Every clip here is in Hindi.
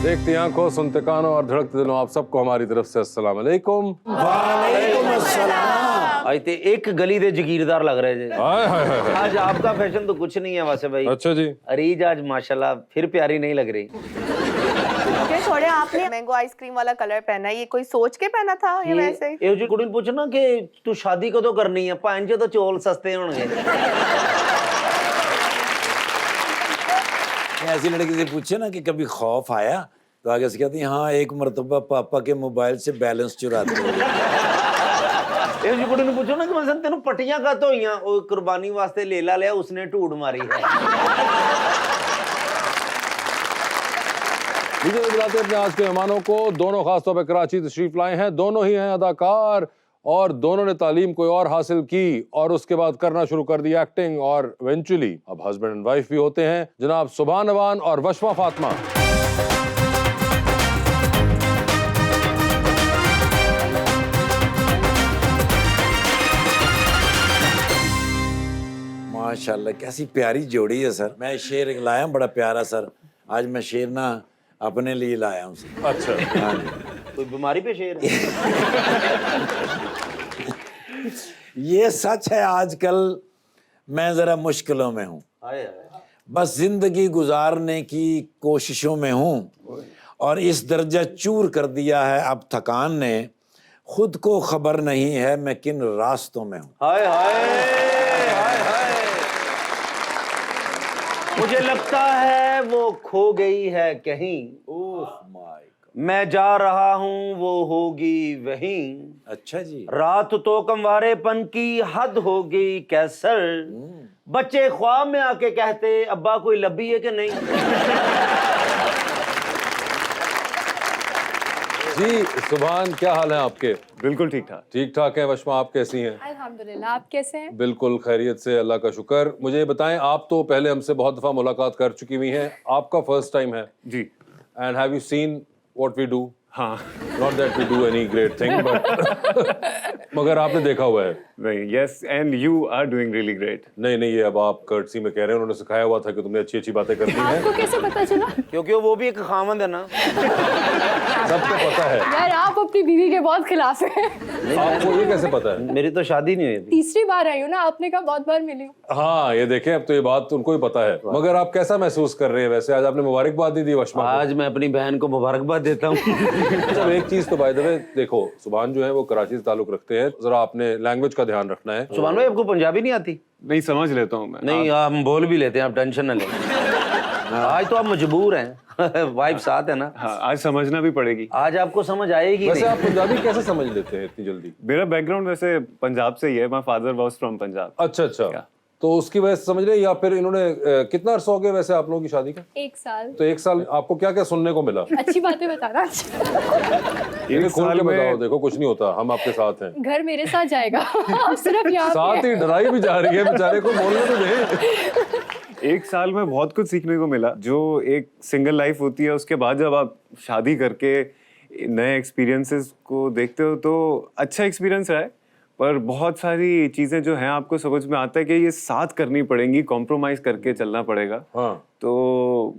देखती आंखों, सुनते कानों और धड़कते दिलों, आप सबको हमारी तरफ से अस्सलाम वालेकुम। वालेकुम अस्सलाम। आज ते एक गली दे जगीरदार लग रहे थे। हाय हाय हाय। आज आपका फैशन तो कुछ नहीं है वैसे भाई। अच्छा जी। अरीज आज माशाल्लाह फिर प्यारी नहीं लग रही। छोड़े, आपने मैंगो आइसक्रीम वाला कलर पहना है, ये कोई सोच के पहना था या वैसे ही? ये जो कुड़ी ने पूछना कि तू शादी कदों करनी है, पांच जो तो चौल सस्ते होंगे। ऐसी लड़की से पूछे ना कि कभी खौफ आया, तो आगे से कहती हाँ, एक मरतबा पापा के मोबाइल से बैलेंस चुराते हुए। ये जो कुड़ी ने पूछो ना कि मतलब तेन पट्टियां कद हुई, वो कुर्बानी वास्ते लेला लिया, उसने ढूंढ मारी है। बुलाते अपने आज के मेहमानों को। दोनों खासतौर पर कराची तशरीफ लाए हैं। दोनों ही हैं अदाकार और दोनों ने तालीम कोई और हासिल की और उसके बाद करना शुरू कर दी एक्टिंग, और इवेंचुअली अब हस्बैंड एंड वाइफ भी होते हैं। जनाब सुभान अवान और वशमा फातिमा। माशाल्लाह कैसी प्यारी जोड़ी है सर। मैं शेर एक लाया हूं, बड़ा प्यारा सर। आज मैं शेर ना अपने लिए लाया हूँ सर। अच्छा। हाँ जी। कोई बीमारी पे शेर है? ये सच है, आजकल मैं जरा मुश्किलों में हूँ, बस जिंदगी गुजारने की कोशिशों में हूँ, और इस दर्जा चूर कर दिया है अब थकान ने, खुद को खबर नहीं है मैं किन रास्तों में हूँ। हाय हाय हाय हाय। मुझे लगता है वो खो गई है कहीं, ओह माय गॉड। मैं जा रहा हूँ वो होगी वहीं। अच्छा जी। रात तो कमवारेपन की हद होगी कैसर, बच्चे ख्वाब में आके कहते अब्बा कोई लब्बी है कि नहीं। जी सुभान, क्या हाल है आपके? बिल्कुल ठीक ठाक। ठीक ठाक है। वशमा, आप कैसी हैं? अल्हम्दुलिल्लाह, आप कैसे हैं? बिल्कुल खैरियत से, अल्लाह का शुक्र। मुझे ये बताएं, आप तो पहले हमसे बहुत दफा मुलाकात कर चुकी हुई हैं, आपका फर्स्ट टाइम है। जी and have you seen what we do? हाँ। Not that we do any great thing, but मगर आपने देखा हुआ है। नहीं, yes, and you are doing really great. नहीं नहीं, ये अब आप कर्टसी में कह रहे हैं, उन्होंने सिखाया हुआ था कि तुमने अच्छी अच्छी बातें करनी है। आपको कैसे पता चला? क्योंकि वो भी एक खामंद है ना। सबको पता है। यार आप अपनी बीवी के बहुत खिलाफ हैं। आपको ये कैसे पता है? मेरी तो शादी नहीं हुई अभी। तीसरी बार आई हूँ ना, आपने कहा बहुत बार मिली हूँ। हाँ ये देखें, अब तो ये बात उनको ही पता है। मगर आप कैसा महसूस कर रहे हैं वैसे? आज आपने मुबारकबाद नहीं दी वशमा को। आज मैं अपनी बहन को मुबारकबाद देता हूँ। अच्छा, एक चीज तो बाय द वे देखो, सुभान जो है वो कराची से ताल्लुक रखते हैं, जरा आपने लैंग्वेज का ध्यान रखना है। सुभान भाई, आपको पंजाबी नहीं आती? नहीं, समझ लेता हूँ मैं। नहीं, हम बोल भी लेते हैं, आप टेंशन ना लें। आज तो आप मजबूर हैं। वाइफ साथ है ना। हाँ, आज समझना भी पड़ेगी। आज आपको समझ आएगी वैसे नहीं। आप पंजाबी कैसे समझ लेते हैं इतनी जल्दी? मेरा बैकग्राउंड वैसे पंजाब से ही है। My father was from Punjab. अच्छा अच्छा, तो उसकी वजह से समझ रहे हैं, या फिर इन्होंने कितना अर्सा हो गया वैसे आप लोगों की शादी का? 1 साल। तो 1 साल आपको क्या क्या सुनने को मिला? अच्छी बातें बताना। ये खोल साल के में- बताओ, देखो कुछ नहीं होता, हम आपके साथ हैं। घर मेरे साथ जाएगा। आप सिर्फ यहाँ साथ ही डराई भी जा रही है, बेचारे को बोलने तो दे। 1 साल में बहुत कुछ सीखने को मिला। जो एक सिंगल लाइफ होती है, उसके बाद जब आप शादी करके नए एक्सपीरियंसेस को देखते हो तो अच्छा एक्सपीरियंस रहा है, पर बहुत सारी चीजें जो हैं आपको समझ में आता है कि ये साथ करनी पड़ेंगी, कॉम्प्रोमाइज करके चलना पड़ेगा। हाँ तो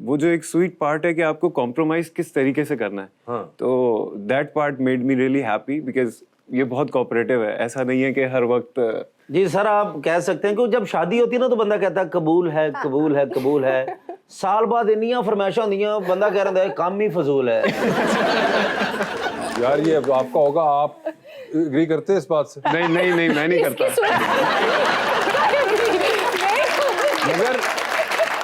वो जो एक स्वीट पार्ट है कि आपको कॉम्प्रोमाइज किस तरीके से करना है, हाँ। तो that part made me really happy, because ये बहुत कोऑपरेटिव है। ऐसा नहीं है कि हर वक्त। जी सर, आप कह सकते हैं कि जब शादी होती है ना तो बंदा कहता है कबूल है कबूल है कबूल है। साल बाद इन्नियां फरमाइशां होंदियां, बंदा कह रहा है काम ही फजूल है। यार ये आपका होगा, आप एग्री करते हैं इस बात से? नहीं नहीं नहीं, मैं नहीं करता। मगर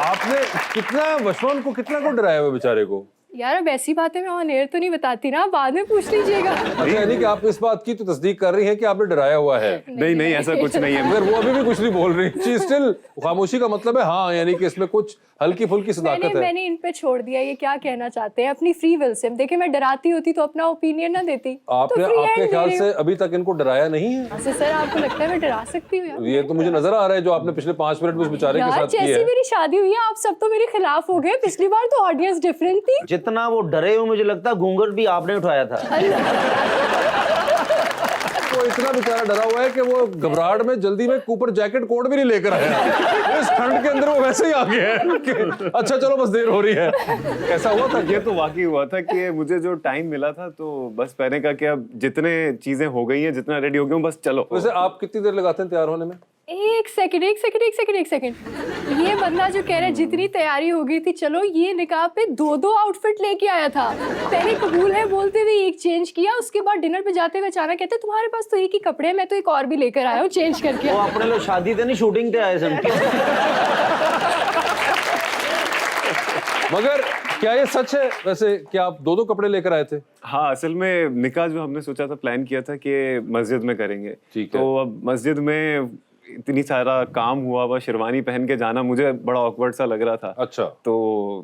आपने कितना वशमान को कितना को डराया हुआ बेचारे को? यार अब ऐसी बातें मैं ऑन एयर तो नहीं बताती ना, बाद में पूछ लीजिएगा। अच्छा, यानी कि आप इस बात की तो तस्दीक कर रही हैं कि आपने डराया हुआ है? नहीं नहीं, ऐसा कुछ नहीं है। मगर वो अभी भी कुछ नहीं बोल रही। शी स्टिल, खामोशी का मतलब है हाँ, यानी कि इसमें कुछ हल्की फुल्की सदाकत है। मैंने इन पे छोड़ दिया, ये क्या कहना चाहते हैं अपनी फ्री विल से। देखिए मैं डराती होती तो अपना ओपिनियन ना देती। आपने तो free आपके hand ख्याल दे रही से अभी तक इनको डराया नहीं है? हूँ। सर आपको लगता है मैं डरा सकती हूँ यार? ये तो मुझे नजर आ रहा है जो आपने पिछले 5 मिनट में उस बेचारे के यार साथ किया जैसी है। मेरी शादी हुई है आप सब तो मेरे खिलाफ हो गए। पिछली बार तो ऑडियंस डिफरेंट थी। जितना वो डरे हो, मुझे लगता है घूंघट भी आपने उठाया था। वो इतना बेचारा डरा हुआ है कि वो घबराहट में जल्दी में ऊपर जैकेट कोट भी नहीं लेकर आया। इस ठंड के अंदर वो वैसे ही आ गया है कि अच्छा चलो बस देर हो रही है। ऐसा हुआ था? ये तो वाकई हुआ था कि मुझे जो टाइम मिला था तो बस मैंने कहा कि अब जितने चीजें हो गई हैं, जितना रेडी हो गया हूं, बस चलो। वैसे आप कितनी देर लगाते हैं तैयार होने में? एक सेकंड ये बंदा जो कह रहा है जितनी तैयारी हो गई थी, चलो ये निकाह पे 2 आउटफिट लेके आया था। पहले कबूल है बोलते हुए एक चेंज किया, उसके बाद डिनर पे जाते हुए अचानक कहते तुम्हारे पास तो एक ही कपड़े हैं, मैं तो एक और भी लेकर आया हूँ चेंज करके। वो अपने लोग शादी ते नहीं शूटिंग ते आए सन। मगर क्या ये सच है वैसे कि आप 2 कपड़े लेकर आए थे? हाँ, असल में निकाह जो हमने सोचा था, प्लान किया था कि मस्जिद में करेंगे। ठीक है। तो अब मस्जिद में इतनी सारा काम हुआ हुआ, शेरवानी पहन के जाना मुझे बड़ा ऑकवर्ड सा लग रहा था। अच्छा। तो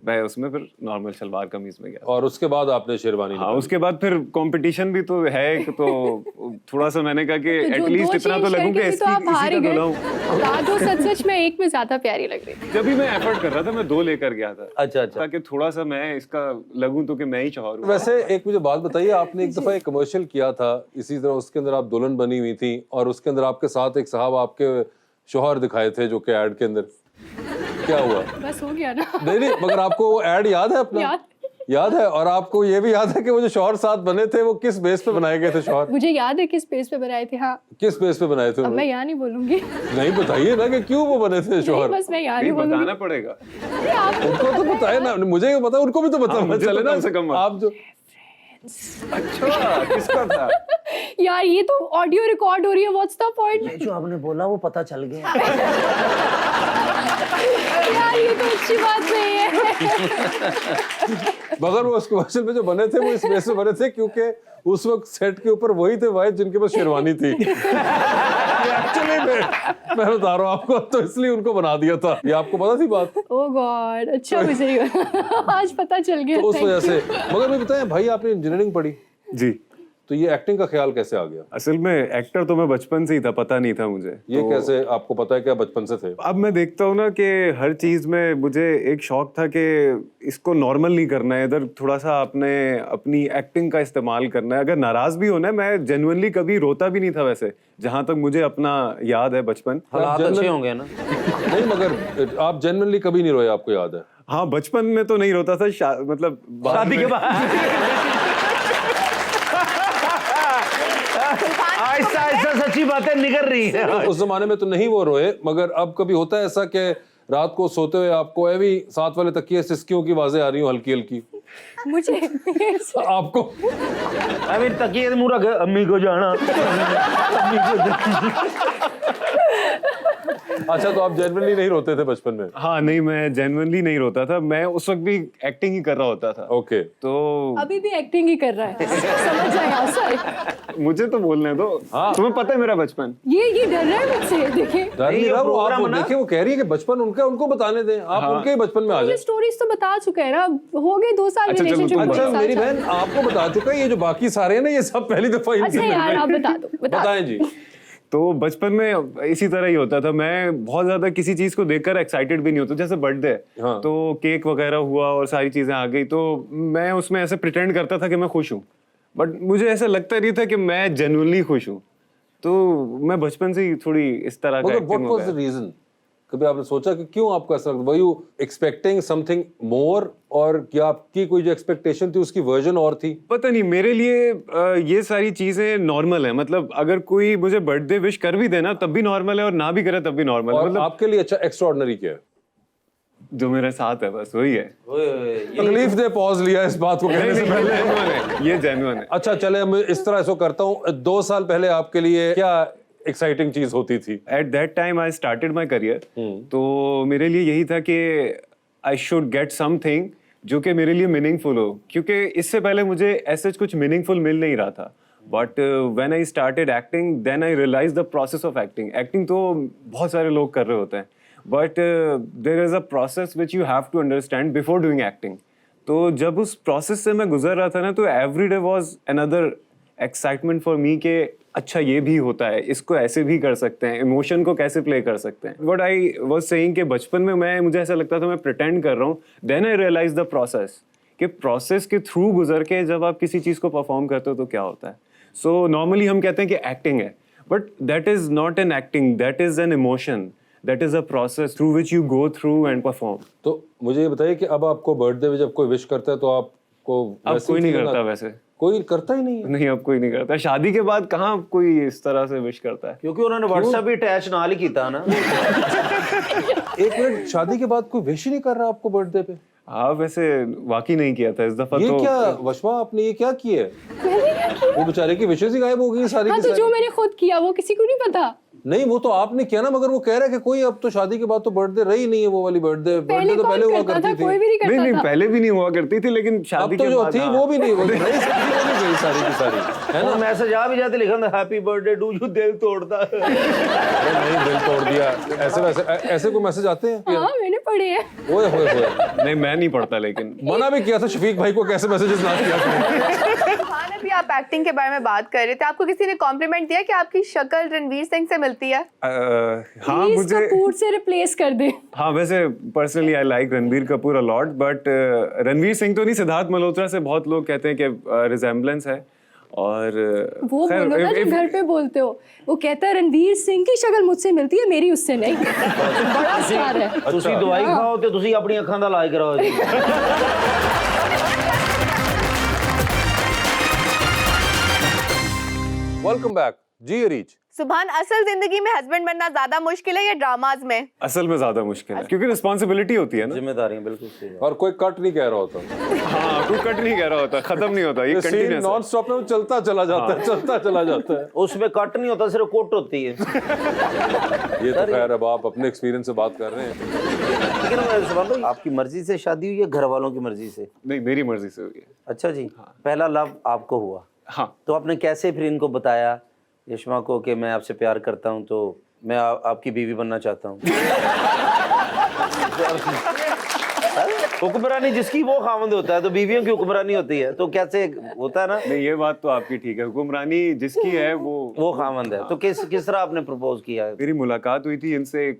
मैं उसमें फिर नॉर्मल सलवार कमीज में गया। और उसके बाद आपने शेरवानी? हाँ, उसके बाद फिर कंपटीशन भी तो है, तो थोड़ा सा मैंने कहा कि तो एटलीस्ट इतना तो लगूं कि तो आप हार ही इसी का गए। दुल्हा बता दो सच में एक में ज्यादा प्यारी लग रही थी। जब भी मैं एफर्ट कर रहा था, मैं 2 लेकर गया था। अच्छा। ताकि थोड़ा सा मैं इसका लगूं तो कि मैं ही चौहर हूं। वैसे एक मुझे बात बताइए, आपने एक दफा एक कमर्शियल किया था इसी तरह, उसके अंदर आप दुल्हन बनी हुई थी और उसके अंदर आपके साथ एक साहब आपके शौहर दिखाए थे जो कि ऐड के अंदर, क्या हुआ? बस हो गया ना। नहीं मगर आपको वो ऐड याद है अपना? याद है। और आपको ये भी याद है कि वो जो शौहर साथ बने थे वो किस बेस पे बनाए गए थे शौहर? मुझे याद है किस पेज पे बनाए थे। हाँ, किस बेस पे बनाए थे? अब मैं यहाँ नहीं बोलूंगी। नहीं बताइए ना कि क्यों वो बने थे शौहर। बस मैं यहाँ नहीं नहीं, बोलूंगी। बताना पड़ेगा। अरे आप उनको तो बताए ना, मुझे ये पता, उनको भी तो पता मुझे तो चले ना कम से कम। आप जो। अच्छा, किसका था? यार ये तो ऑडियो रिकॉर्ड हो रही है, व्हाट्स द पॉइंट। जो आपने बोला वो पता चल गया। यार ये तो अच्छी बात नहीं है। मगर वो उस कमर्शियल में जो बने थे वो इस बेस पे बने थे क्योंकि उस वक्त सेट के ऊपर वही थे वाहिद जिनके पास शेरवानी थी। एक्चुअली मैं बता रहा हूँ आपको, तो इसलिए उनको बना दिया था। ये आपको पता थी बात? ओह गॉड, अच्छा मुझे आज पता चल गया। तो उस वजह से। मगर मैं बताएं भाई, आपने इंजीनियरिंग पढ़ी, जी। तो ये एक्टिंग का ख्याल कैसे आ गया? असल में एक्टर तो मैं बचपन से ही था, पता नहीं था मुझे। ये तो कैसे आपको पता है कि आप बचपन से थे? अब मैं देखता हूँ ना कि हर चीज में मुझे एक शौक था कि इसको नॉर्मल नहीं करना है, इधर थोड़ा सा आपने अपनी एक्टिंग का इस्तेमाल करना है। अगर नाराज भी होना है, मैं जेन्युइनली कभी रोता भी नहीं था वैसे, जहां तक मुझे अपना याद है बचपन। हालात अच्छे होंगे ना। नहीं मगर आप जेन्युइनली कभी नहीं रोए, आपको याद है? हाँ, बचपन में तो नहीं रोता था, मतलब शादी के बाद आहिस्ता आहिस्ता सच्ची बातें निकल रही है। उस जमाने में तो नहीं वो रोए, मगर अब कभी होता है ऐसा कि रात को सोते हुए आपको भी साथ वाले तकिए से सिसकियों की आवाजें आ रही हो हल्की हल्की? मुझे आपको अभी तकिए मुंह रख, अम्मी को जाना, अम्मी को जाना। अच्छा, तो आप जेन्युइनली नहीं रोते थे बचपन में? हाँ, नहीं, मैं जेन्युइनली नहीं रोता था, मैं उस वक्त भी एक्टिंग ही कर रहा होता था। ओके। तो अभी भी एक्टिंग ही कर रहा है, समझ जाएगा सर। मुझे तो बोलने दो। हाँ। तुम्हें पता है मेरा बचपन। ये डर रहा है मुझसे, देखिए। डर नहीं ये रहा वो, प्रोग्राम आप ना- देखिए वो कह रही है कि बचपन उनका, उनको बताने दें, आप हाँ। उनके ही बचपन में आ ये जाए। स्टोरीज तो बता चुका है ना, हो गए 2 साल अच्छा, चलो, रिलेशनशिप तुम में। अच्छा बताओ। मेरी बहन आपको बता चुका है, ये जो बाकी सारे हैं ना ये सब पहली दफा इनके अच्छा यार अंदर आप में। बता दो, बता दो। बताएं जी। तो बचपन में इसी तरह ही होता था, मैं बहुत ज्यादा किसी चीज को देखकर एक्साइटेड भी नहीं होता। जैसे बर्थडे हाँ। तो केक वगैरह हुआ और सारी चीजें आ गई, तो मैं उसमें ऐसे प्रिटेंड करता था कि मैं खुश हूँ, बट मुझे ऐसा लगता नहीं था कि मैं जेन्युइनली खुश हूँ। तो मैं बचपन से ही थोड़ी इस तरह का मगर व्हाट एक्टिंग हो वाज द गया। रीजन? कभी आपने सोचा कि क्यों आपको ऐसा लगता? Were you expecting something more, और क्या आपकी कोई जो एक्सपेक्टेशन थी उसकी वर्जन और थी? पता नहीं, मेरे लिए ये सारी चीजें नॉर्मल है। मतलब अगर कोई मुझे बर्थडे विश कर भी देना तब भी नॉर्मल है, और ना भी करे तब भी नॉर्मल है। और मतलब आपके लिए अच्छा एक्स्ट्राऑर्डिनरी क्या है? जो मेरे साथ है बस वही है। तकलीफ दे पॉज लिया इस बात को कहने से पहले। ये जेन्युइन है। अच्छा चले, मैं इस तरह इसको करता हूँ, 2 साल पहले आपके लिए क्या एक्साइटिंग चीज होती थी? At that time I started my career, तो मेरे लिए यही था कि आई शुड गेट समथिंग जो कि मेरे लिए मीनिंगफुल हो, क्योंकि इससे पहले मुझे ऐसे कुछ मीनिंगफुल मिल नहीं रहा था। But when I started acting, then I realise the process of acting. Acting तो बहुत सारे लोग कर रहे होते हैं, but there is a process which you have to understand before doing acting. तो जब उस प्रोसेस से मैं गुजर रहा था ना, तो every day was another excitement for me के अच्छा ये भी होता है, इसको ऐसे भी कर सकते हैं, इमोशन को कैसे प्ले कर सकते हैं। बट आई वाज सेइंग कि बचपन में मुझे ऐसा लगता था मैं प्रिटेंड कर रहा हूँ। Then I realise the process, कि प्रोसेस के थ्रू गुजर के जब आप किसी चीज़ को परफॉर्म करते हो तो क्या होता है। सो नॉर्मली हम कहते हैं कि एक्टिंग है, but that is not an acting, that is an emotion, that is a process through which you go through and perform. तो मुझे ये बताइए कि अब आपको बर्थडे पे जब कोई विश करता है तो आपको अब वैसे कोई ही नहीं feel करता आता- वैसे, कोई करता ही नहीं है। नहीं अब कोई नहीं करता। शादी के बाद कहाँ कोई इस तरह से विश करता है। क्योंकि उन्होंने व्हाट्सएप भी अटैच नाल ही कीता ना। एक मिनट, शादी के बाद कोई विश ही नहीं कर रहा आपको बर्थडे पे? हाँ वैसे वाकई नहीं किया था इस दफा। ये तो क्या वशमा, आपने ये क्या किया है? वो बेचारे की विशेष ही गायब हो गई सारी हाँ की तो जो सारी। मैंने खुद किया वो किसी को नहीं पता। नहीं वो तो आपने किया ना, मगर वो कह रहा है कि कोई अब तो शादी के बाद तो बर्थडे रही नहीं है वो वाली बर्थडे। बर्थडे तो कौन पहले हुआ करता करती था? थी। कोई भी नहीं नहीं करता नहीं था। पहले भी नहीं हुआ करती थी, लेकिन शादी अब तो के जो बाद थी हाँ। वो भी नहीं, वो तो रही गई सारी की सारी, है ना? मैसेज आ भी जाते लिखा हैप्पी बर्थडे टू यू, दिल तोड़ता। अरे नहीं, दिल तोड़ दिया, ऐसे वैसे ऐसे कोई मैसेज आते हैं? हाँ मैंने पढ़े हैं। ओए होए होए, नहीं मैं नहीं पढ़ता, लेकिन मना भी किया था शफीक भाई को कैसे मैसेजेस ना किया करें। सुभान, अभी आप एक्टिंग के बारे में बात कर रहे थे, आपको किसी ने कॉम्प्लीमेंट दिया कि आपकी शक्ल रणवीर सिंह से मिलती है? हाँ प्लीज मुझे कपूर से रिप्लेस कर दे। हाँ वैसे personally I like Ranbir Kapoor a lot, but Ranveer Singh तो नहीं, सिद्धार्थ मल्होत्रा से बहुत लोग कहते हैं कि रिजेम्बलेंस है। और वो खैर, बोलो ना if- जो if- घर पे बोलते हो, वो कहता है रणवीर सिंह की शक्ल मुझसे मिलती है, मेरी उससे नहीं। बड़ा स्टार है। ਤੁਸੀਂ ਦਵਾਈ ਖਾਓ ਤੇ ਤੁਸੀਂ ਆਪਣੀ ਅੱਖਾਂ ਦਾ ਇਲਾਜ ਕਰਾਓ ਜੀ। वेलकम बैक जी रीच। सुभान, असल जिंदगी में हस्बैंड बनना ज्यादा मुश्किल है या ड्रामाज में? असल में ज्यादा मुश्किल है, क्योंकि रिस्पॉन्सिबिलिटी होती है ना। जिम्मेदारियां बिल्कुल सही है। और कोई कट नहीं कह रहा होता, हाँ कोई कट नहीं कह रहा होता, खत्म नहीं होता, ये सीन कंटिन्यूअस नॉन स्टॉप में वो चलता चला जाता है, चलता चला जाता है। उसमें कट नहीं होता, सिर्फ कोट होती है। ये तो खैर अब आप अपने एक्सपीरियंस से बात कर रहे हैं। लेकिन सुभान भाई, आपकी मर्जी से शादी हुई है घर वालों की मर्जी से? नहीं मेरी मर्जी से हुई है। अच्छा जी, पहला लव आपको हुआ, हाँ तो आपने कैसे फिर इनको बताया यशमा को कि मैं आपसे प्यार करता हूं, तो मैं आपकी बीवी बनना चाहता हूं? हुक्मरानी जिसकी वो खामंद होता है, तो बीवियों की हुक्मरानी होती है, तो कैसे होता है ना? नहीं ये बात तो आपकी ठीक है, हुक्मरानी जिसकी है वो खामंद है। तो किस तरह आपने प्रपोज किया? मेरी मुलाकात हुई थी इनसे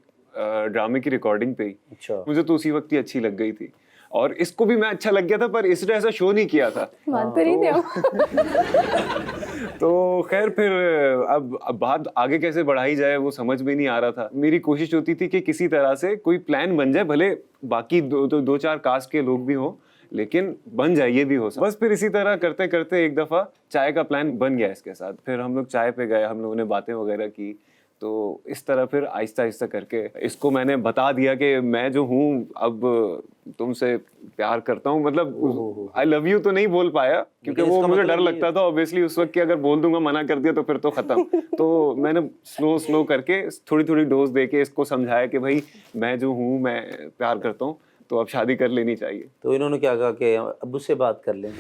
ड्रामे की रिकॉर्डिंग पे ही। अच्छा। मुझे तो उसी वक्त ही अच्छी लग गई थी, और इसको भी मैं अच्छा लग गया था, पर इसने ऐसा शो नहीं किया था। मानते नहीं थे हम। तो खैर फिर अब बात आगे कैसे बढ़ाई जाए वो समझ में नहीं आ रहा था। मेरी कोशिश होती थी कि किसी तरह से कोई प्लान बन जाए, भले बाकी दो चार कास्ट के लोग भी हो, लेकिन बन जाए, ये भी हो सकता। बस फिर इसी तरह करते करते एक दफा चाय का प्लान बन गया इसके साथ। फिर हम लोग चाय पे गए, हम लोगों ने बातें वगैरह की, तो इस तरह फिर आहिस्ता आहिस्ता करके इसको मैंने बता दिया कि मैं जो हूँ अब तुमसे प्यार करता हूँ। मतलब आई लव यू तो नहीं बोल पाया, क्योंकि लेकिन वो इसका मुझे मतलब डर ये- लगता था ऑब्वियसली उस वक्त कि अगर बोल दूंगा, मना कर दिया तो फिर तो खत्म। तो मैंने स्लो करके थोड़ी थोड़ी डोज दे के इसको समझाया कि भाई मैं जो हूँ मैं प्यार करता हूँ, तो अब शादी कर लेनी चाहिए। तो इन्होंने क्या कहा कि अब्बू से बात कर लें?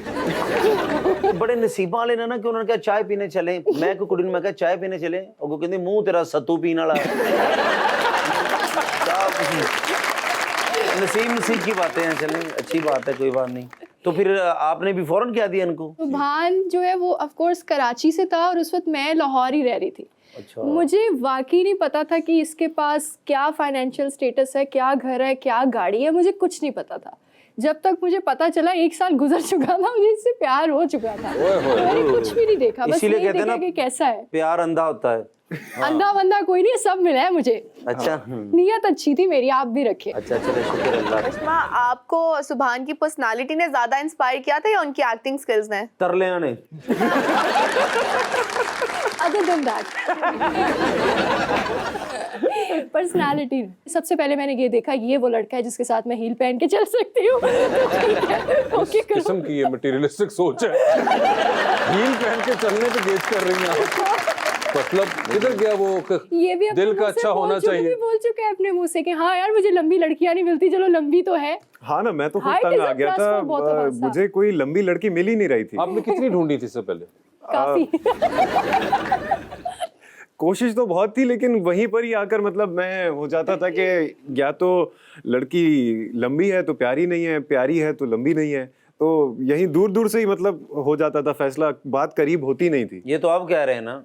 बड़े नसीबा वाले ने ना कि उन्होंने कहा चाय पीने चले। मैं कोई कुड़ी ने मैं कहा चाय पीने चले, और वो कहती मुंह तेरा सत्तू पीने वाला नसीब की बातें हैं। चलें, अच्छी बात है, कोई बात नहीं। तो फिर आपने भी फौरन क्या दिया इनको? तो भान जो है वो ऑफ कोर्स कराची से था, और उस वक्त मैं लाहौर ही रह रही थी। अच्छा। मुझे वाकई नहीं पता था कि इसके पास क्या फाइनेंशियल स्टेटस है, क्या घर है, क्या गाड़ी है, मुझे कुछ नहीं पता था। जब तक मुझे पता चला 1 साल गुजर चुका था, मुझे इससे प्यार हो चुका था। मैंने कुछ भी नहीं देखा, बस इसीलिए ये कहते हैं देखा ना, कि कैसा है। प्यार अंधा होता है। अंधा बंदा कोई नहीं, सब मिला है मुझे। अच्छा। नीयत अच्छी थी मेरी, आप भी रखे। अच्छा चले, शुक्र अल्लाह का। यशमा, आपको सुभान की पर्सनालिटी ने ज्यादा इंस्पायर किया था या उनकी एक्टिंग स्किल्स ने? तरले आने। Other than that personality. सबसे पहले मैंने ये देखा, ये वो लड़का है जिसके साथ मैं हील पहन के चल सकती हूँ। ठीक है, ओके करो। किस्म की ये मटेरियलिस्टिक सोच है। हील पहन के चलने पे गेज कर रही हैं आप। मतलब किधर गया वो ये भी अपने दिल का मुंह से अच्छा होना चाहिए। बोल चुका है अपने मुंह से कि हाँ यार मुझे लंबी लड़कियां नहीं मिलती, चलो लंबी तो है। हाँ ना, मैं तो खुद Height तंग is a आ गया plus था। for both of us, हाँ। मुझे कोई लंबी लड़की मिल ही नहीं रही थी। आपने कितनी ढूंढी थी इससे पहले? काफी। कोशिश तो बहुत थी, लेकिन वहीं पर ही आकर मतलब मैं हो जाता था कि या तो लड़की लंबी है तो प्यारी नहीं है, प्यारी है तो लंबी नहीं है। तो यहीं दूर दूर से ही मतलब हो जाता था फैसला, बात करीब होती नहीं थी। ये तो आप कह रहे हैं ना?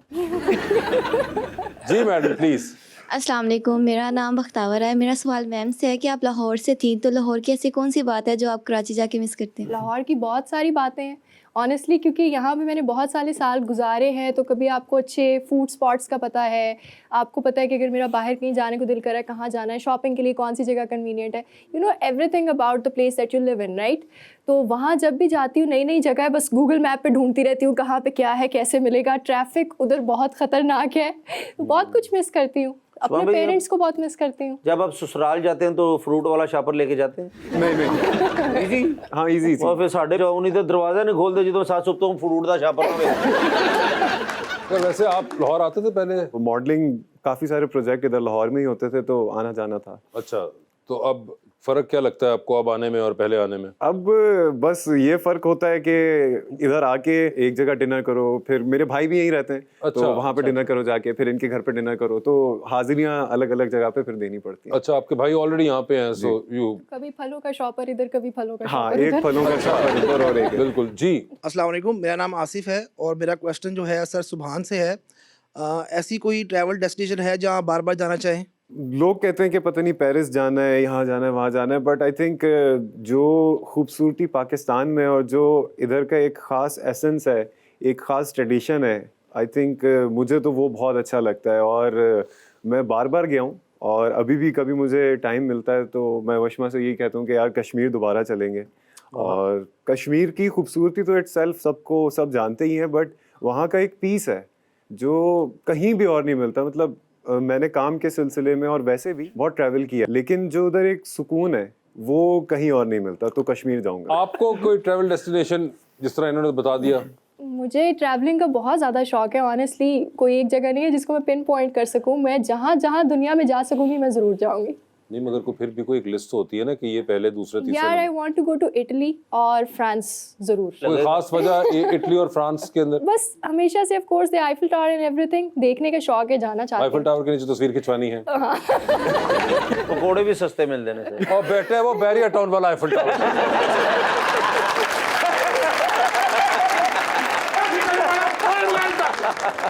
जी मैडम प्लीज। अस्सलाम वालेकुम, मेरा नाम बख्तावर है। मेरा सवाल मैम से है कि आप लाहौर से थी, तो लाहौर की ऐसी कौन सी बात है जो आप कराची जाके मिस करते हैं? लाहौर की बहुत सारी बातें हैं ऑनेस्टली, क्योंकि यहाँ पे मैंने बहुत सारे साल गुजारे हैं, तो कभी आपको अच्छे फूड स्पॉट्स का पता है, आपको पता है कि अगर मेरा बाहर कहीं जाने को दिल कर रहा है कहाँ जाना है, शॉपिंग के लिए कौन सी जगह कन्वीनियंट है, you know everything about the place that you live in, right. तो वहाँ जब भी जाती हूँ नई नई जगह है, बस गूगल मैप पे ढूंढती रहती हूँ कहाँ पे क्या है, कैसे मिलेगा, ट्रैफिक उधर बहुत ख़तरनाक है, तो बहुत कुछ मिस करती हूँ, अपने भाई, पेरेंट्स को बहुत मिस करती हूँ। जब आप ससुराल जाते हैं तो फ्रूट वाला शॉपर लेके जाते हैं? नहीं इजी, हाँ इजी और फिर साढ़े जाओ नहीं तो दरवाजा नहीं खोलते जो साथ सुबह तो फ्रूट का शॉपर होवे। तो वैसे आप लाहौर आते थे पहले? मॉडलिंग काफी सारे प्रोजेक्ट इधर लाहौर में ही होते थे, तो आना जाना था। अच्छा, तो अब फर्क क्या लगता है आपको अब आने में और पहले आने में? अब बस ये फर्क होता है कि इधर आके एक जगह डिनर करो, फिर मेरे भाई भी यहीं रहते हैं, अच्छा, तो वहाँ पे डिनर करो जाके, फिर इनके घर पे डिनर करो, तो हाजिरियाँ अलग अलग जगह पे फिर देनी पड़ती है। अच्छा, आपके भाई ऑलरेडी यहाँ पे हैं, सो यू। कभी फलों का शॉपर इधर, कभी फलों का हाँ, शॉपर एक उधर। फलों का शॉप इधर और एक बिल्कुल जी। अस्सलाम वालेकुम, मेरा नाम आसिफ है और मेरा क्वेश्चन जो है सर सुभान से है। ऐसी कोई ट्रैवल डेस्टिनेशन है जहाँ बार बार जाना चाहें? लोग कहते हैं कि पता नहीं पेरिस जाना है, यहाँ जाना है, वहाँ जाना है, बट आई थिंक जो खूबसूरती पाकिस्तान में और जो इधर का एक ख़ास एसेंस है, एक ख़ास ट्रेडिशन है, आई थिंक मुझे तो वो बहुत अच्छा लगता है। और मैं बार बार गया हूँ और अभी भी कभी मुझे टाइम मिलता है तो मैं वशमा से यही कहता हूँ कि यार कश्मीर दोबारा चलेंगे। और कश्मीर की खूबसूरती तो इटसेल्फ सबको सब जानते ही हैं, बट वहाँ का एक पीस है जो कहीं भी और नहीं मिलता। मतलब मैंने काम के सिलसिले में और वैसे भी बहुत ट्रैवल किया, लेकिन जो उधर एक सुकून है वो कहीं और नहीं मिलता, तो कश्मीर जाऊंगा। आपको कोई ट्रैवल डेस्टिनेशन जिस तरह इन्होंने बता दिया? मुझे ट्रैवलिंग का बहुत ज़्यादा शौक है ऑनेस्टली, कोई एक जगह नहीं है जिसको मैं पिन पॉइंट कर सकूं, मैं जहाँ जहाँ दुनिया में जा सकूंगी मैं ज़रूर जाऊंगी। नहीं, मगर को फिर भी कोई एक लिस्ट होती है ना कि ये पहले दूसरे तीसरे यार I number. Want to go to Italy और फ्रांस ज़रूर। कोई खास वजह इटली और फ्रांस के अंदर? बस हमेशा से of course the Eiffel tower and everything देखने का शौक है, जाना चाहती आईफिल हूँ। टावर के नीचे तस्वीर खिंचवानी है। पकौड़े भी सस्ते मिलते हैं और बैठे हैं वो बैरियर टाउन वाला आईफिल टावर।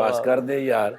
बस कर दे यार।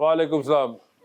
वालेकुम सलाम।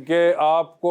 कि आपको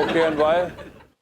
ओके, एंड व्हाई?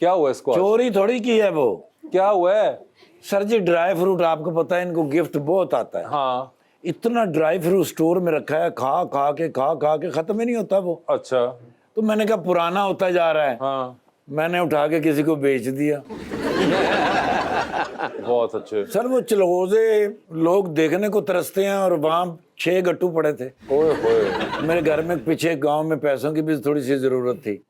क्या हुआ इसको? चोरी थोड़ी की है वो। क्या हुआ है? सर जी ड्राई फ्रूट आपको पता है इनको गिफ्ट बहुत आता है। हाँ, इतना ड्राई फ्रूट स्टोर में रखा है, खा खा के खत्म ही नहीं होता वो। अच्छा। तो मैंने कहा पुराना होता जा रहा है, हाँ, मैंने उठा के किसी को बेच दिया। बहुत अच्छे। सर वो चलगोजे लोग देखने को तरसते हैं और वहाँ 6 गट्टू पड़े थे। ओए होए। मेरे घर में पीछे गांव में पैसों की भी थोड़ी सी जरूरत थी।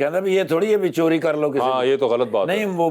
कहता भी ये थोड़ी है भी चोरी कर लो किसी हाँ, को। ये तो गलत बात नहीं है। वो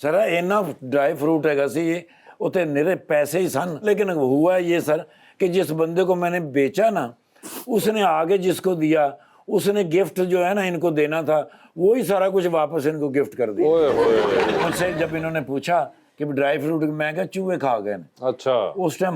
सर इन्ना ड्राई फ्रूट हैगा सी ये उते निरे पैसे ही सन, लेकिन हुआ ये सर कि जिस बंदे को मैंने बेचा ना उसने आगे जिसको दिया उसने गिफ्ट जो है ना इनको देना था वही सारा कुछ वापस इनको गिफ्ट कर दिया। ओए होए। मुझसे जब इन्होंने पूछा कि ड्राई फ्रूट मैं क्या चूहे खा गए ने, अच्छा। उस टाइम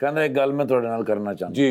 कहंदा एक गल मैं थोड़े नाल करना चाहता जी।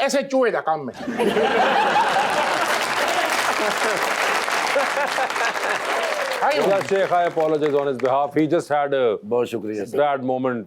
ऐसे चूहे का काम है. Yeah, Sheikh, I apologize on his behalf. He just had a बहुत शुक्रिया सर। bad moment.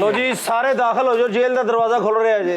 लो जी सारे दाखिल हो जाओ, जेल का दरवाजा खुल रहा है जी।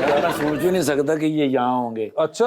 मैं सोच ही नहीं सकता कि ये यहाँ होंगे। अच्छा।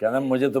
कहना मुझे तो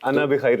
अना बखैर।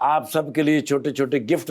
आप सबके लिए छोटे छोटे gift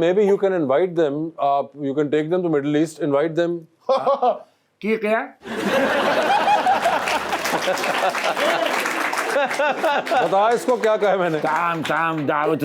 Maybe you can invite them. You can take them to Middle East. Invite them. की क्या बता इसको क्या कहा है मैंने. ताम ताम दावत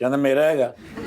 ਕਹਿੰਦਾ ਮੇਰਾ ਹੈਗਾ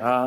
हाँ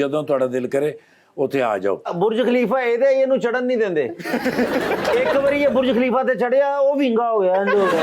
ਜਦੋਂ ਤੁਹਾਡਾ ਦਿਲ ਕਰੇ ਉੱਥੇ ਆ ਜਾਓ ਬੁਰਜ ਖਲੀਫਾ ਇਹਨੂੰ ਚੜਨ ਨਹੀਂ ਦਿੰਦੇ ਇੱਕ ਵਾਰੀ ਇਹ ਬੁਰਜ ਖਲੀਫਾ ਤੇ ਚੜਿਆ ਉਹ ਵਿੰਗਾ ਹੋ ਗਿਆ ਇੰਜ ਹੋ ਗਿਆ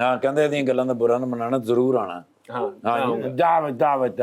ਹਾਂ ਕਹਿੰਦਾ ਇਹਦੀਆਂ ਗੱਲਾਂ ਦਾ ਬੁਰਾ ਨਾ ਮਨਾਣਾ ਜ਼ਰੂਰ ਆਣਾ हाँ ਹਾਂ ਦਾਵਤ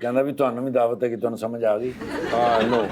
ਕਹਿੰਦਾ ਵੀ ਤੁਹਾਨੂੰ ਵੀ ਦਾਵਤ ਹੈ ਕਿ ਤੁਹਾਨੂੰ ਸਮਝ ਆ ਗਈ No.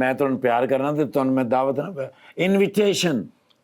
ਮੈਂ ਤੁਹਾਨੂੰ ਪਿਆਰ ਕਰਨਾ ਤੇ ਤੁਹਾਨੂੰ ਮੈਂ ਦਾਵਤ ਨਾ ਇਨਵੀਟੇਸ਼ਨ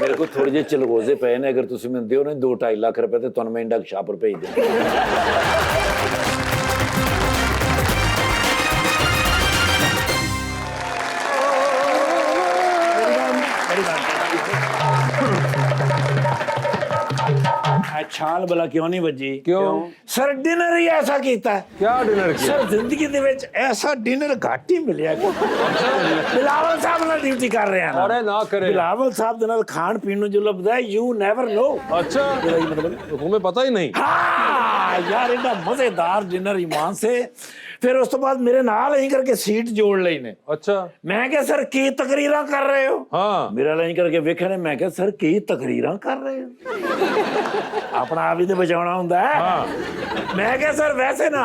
ਮੇਰੇ ਕੋਲ ਥੋੜੇ ਜਿਹੇ ਚਲਗੋਜ਼ੇ ਪਏ ਨੇ ਅਗਰ ਤੁਸੀਂ ਮੈਨੂੰ ਦਿਓ ਨਾ 2.5 ਲੱਖ ਰੁਪਏ ਤੇ ਤੁਹਾਨੂੰ ਮੈਂ ਇੰਡਾ ਸ਼ਾਪਰ ਭੇਜ ਦੇ ਛਾਲ ਬਲਾ ਕਿਉਂ ਨਹੀਂ ਵੱਜੀ क्यों? ਸਰ ਡਿਨਰ ਹੀ ਐਸਾ ਕੀਤਾ क्या डिनर किया? ਸਰ ਜ਼ਿੰਦਗੀ ਦੇ ਵਿੱਚ ਐਸਾ ਡਿਨਰ ਘੱਟ ਹੀ ਮਿਲਿਆ ਬਿਲਾਵਲ ਸਾਹਿਬ ਨਾਲ ਡਿਊਟੀ ਕਰ ਰਹੇ ਹਾਂ अरे ना करे. ਬਿਲਾਵਲ ਸਾਹਿਬ ਦੇ ਨਾਲ ਖਾਣ ਪੀਣ ਨੂੰ ਜੋ ਲੱਭਦਾ ਯੂ ਨੈਵਰ ਨੋ अच्छा. तुम्हें पता ही नहीं. ਹਾਂ ਯਾਰ ਇਹਦਾ ਮਜ਼ੇਦਾਰ ਡਿਨਰ ਇਮਾਨ ਸੇ ਫਿਰ ਉਸ ਤੋਂ ਬਾਅਦ ਮੇਰੇ ਨਾਲ ਐਂ ਕਰਕੇ ਸੀਟ ਜੋੜ ਲਈ ਨੇ अच्छा. ਮੈਂ ਕਿਹਾ ਸਰ ਕੀ ਤਕਰੀਰਾਂ ਕਰ ਰਹੇ ਹੋ हाँ. ਮੇਰਾ ਲਾਈਨ ਕਰਕੇ ਵੇਖਿਆ ਨੇ ਮੈਂ ਕਿਹਾ ਸਰ ਕੀ ਤਕਰੀਰਾਂ ਕਰ ਰਹੇ ਹੋ ਆਪਣਾ ਆਪ ਹੀ ਤੇ ਬਚਾਉਣਾ ਹੁੰਦਾ ਹੈ ਹਾਂ। ਮੈਂ ਕਿਹਾ ਸਰ ਵੈਸੇ ਨਾ